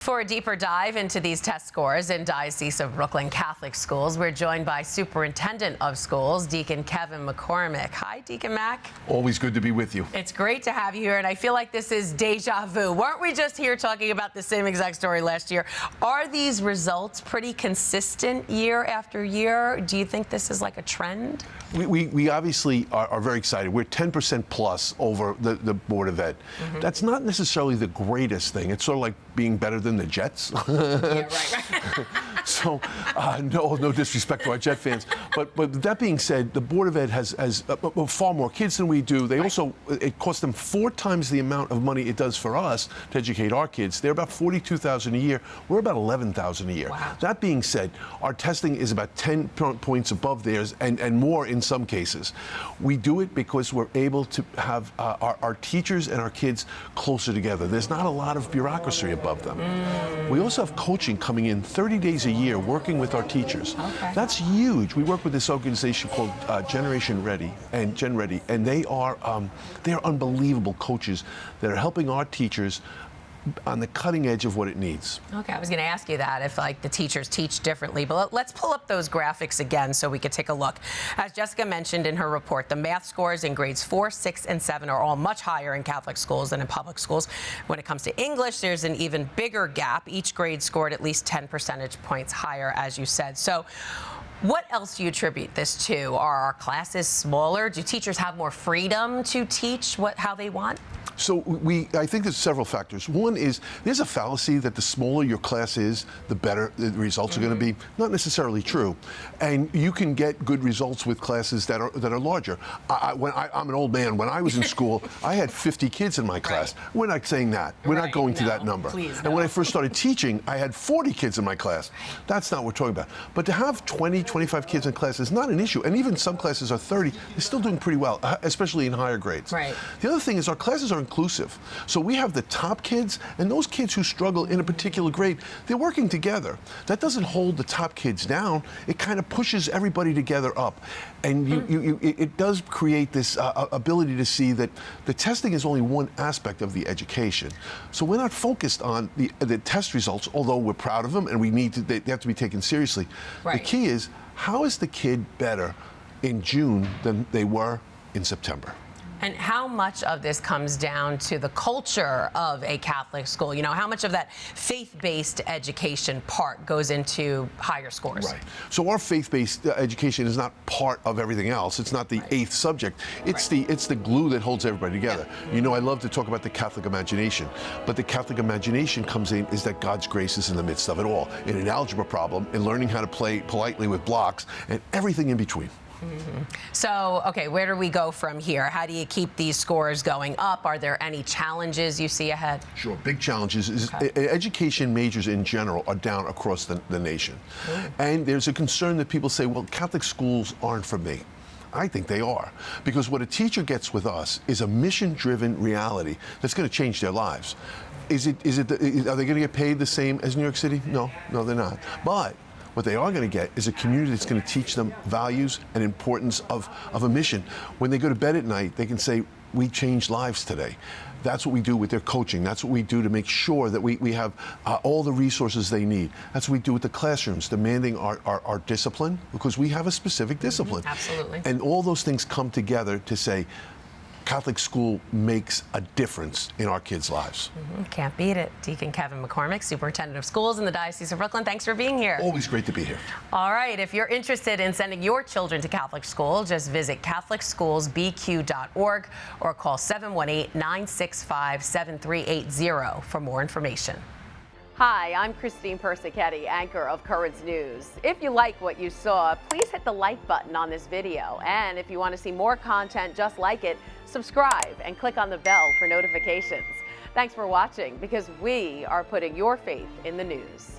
For a deeper dive into these test scores in Diocese of Brooklyn Catholic schools, we're joined by Superintendent of Schools, Deacon Kevin McCormick. Hi, Deacon Mac. Always good to be with you. It's great to have you here, and I feel like this is deja vu. Weren't we just here talking about the same exact story last year? Are these results pretty consistent year after year? Do you think this is like a trend? We obviously are very excited. We're 10% plus over the Board of Ed. That's not necessarily the greatest thing. It's sort of like being better than the Jets. Yeah, right. So, no disrespect to our Jet fans. But that being said, the Board of Ed has far more kids than we do. They also, it costs them 4 times the amount of money it does for us to educate our kids. They're about $42,000 a year. We're about $11,000 a year. Wow. That being said, our testing is about 10 points above theirs and more in some cases. We do it because we're able to have our teachers and our kids closer together. There's not a lot of bureaucracy above them. We also have coaching coming in 30 days a year working with our teachers. Okay. That's huge. We work with this organization called Generation Ready and Gen Ready, and they are unbelievable coaches that are helping our teachers on the cutting edge of what it needs. Okay, I was going to ask you that if like the teachers teach differently, but let's pull up those graphics again so we could take a look. As Jessica mentioned in her report, the math scores in grades 4, 6, and 7 are all much higher in Catholic schools than in public schools. When it comes to English, there's an even bigger gap. Each grade scored at least 10 percentage points higher, as you said. So what else do you attribute this to? Are our classes smaller? Do teachers have more freedom to teach how they want? So I think there's several factors. One is there's a fallacy that the smaller your class is, the better the results are going to be. Not necessarily true. And you can get good results with classes that are larger. I'm an old man. When I was in school, I had 50 kids in my class. Right. We're not saying that. We're not going to that number. Please, and when I first started teaching, I had 40 kids in my class. That's not what we're talking about. But to have 20, 25 kids in class is not an issue. And even some classes are 30. They're still doing pretty well, especially in higher grades. Right. The other thing is our classes are inclusive. So we have the top kids and those kids who struggle in a particular grade. They're working together. That doesn't hold the top kids down. It kind of pushes everybody together up. And it does create this ability to see that the testing is only one aspect of the education. So we're not focused on the test results, although we're proud of them and they have to be taken seriously. Right. The key is, how is the kid better in June than they were in September? And how much of this comes down to the culture of a Catholic school? You know, how much of that faith-based education part goes into higher scores? Right. So our faith-based education is not part of everything else. It's not the 8th subject. It's the glue that holds everybody together. Yeah. You know, I love to talk about the Catholic imagination, but the Catholic imagination comes in is that God's grace is in the midst of it all. In an algebra problem, in learning how to play politely with blocks, and everything in between. So, okay, where do we go from here? How do you keep these scores going up? Are there any challenges you see ahead? Sure, big challenges is education majors in general are down across the nation. And there's a concern that people say, well, Catholic schools aren't for me. I think they are, because what a teacher gets with us is a mission-driven reality that's going to change their lives. Are they going to get paid the same as New York City? No, they're not. But what they are going to get is a community that's going to teach them values and importance of a mission. When they go to bed at night, they can say, we changed lives today. That's what we do with their coaching. That's what we do to make sure that we have all the resources they need. That's what we do with the classrooms, demanding our discipline, because we have a specific discipline. Absolutely. And all those things come together to say, Catholic school makes a difference in our kids' lives. Can't beat it. Deacon Kevin McCormick, Superintendent of Schools in the Diocese of Brooklyn. Thanks for being here. Always great to be here. All right. If you're interested in sending your children to Catholic school, just visit CatholicSchoolsBQ.org or call 718-965-7380 for more information. Hi, I'm Christine Persichetti, anchor of Currents News. If you like what you saw, please hit the like button on this video. And if you want to see more content just like it, subscribe and click on the bell for notifications. Thanks for watching, because we are putting your faith in the news.